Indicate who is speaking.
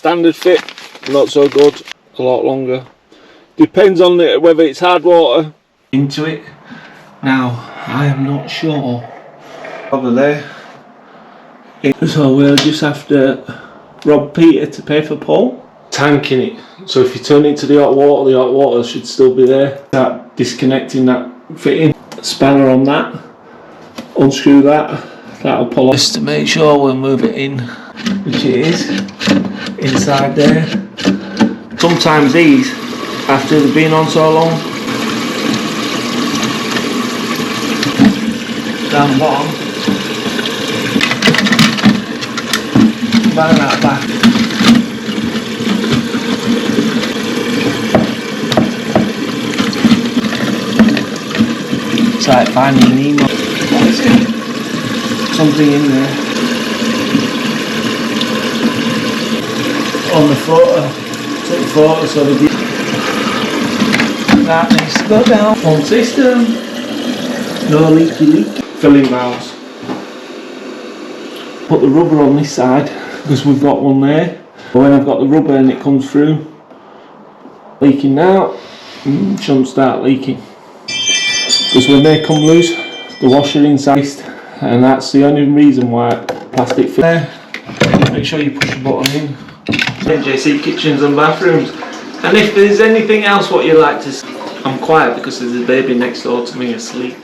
Speaker 1: standard fit, not so good, a lot longer. Depends on whether it's hard water into it. Now, I am not sure. Over there. So we'll just have to rob Peter to pay for Paul. Tank in it. So if you turn it to the hot water should still be there. Start disconnecting that fitting. Spanner on that. Unscrew that. That'll pull off. Just to make sure we'll move it in, which it is. Inside there. Sometimes these, after they've been on so long, down the bottom, bang that back. It's like finding an email. What is it? Something in there. On the photo. Took the photo so they did. That needs to go down. Whole system. No leak. Filling valves. Put the rubber on this side because we've got one there. But when I've got the rubber and it comes through, leaking now, shouldn't start leaking. Because when they come loose, the washer inside, and that's the only reason why plastic fit there. Make sure you push the button in. MJC Kitchens and Bathrooms. And if there's anything else what you'd like to see, I'm quiet because there's a baby next door to me asleep.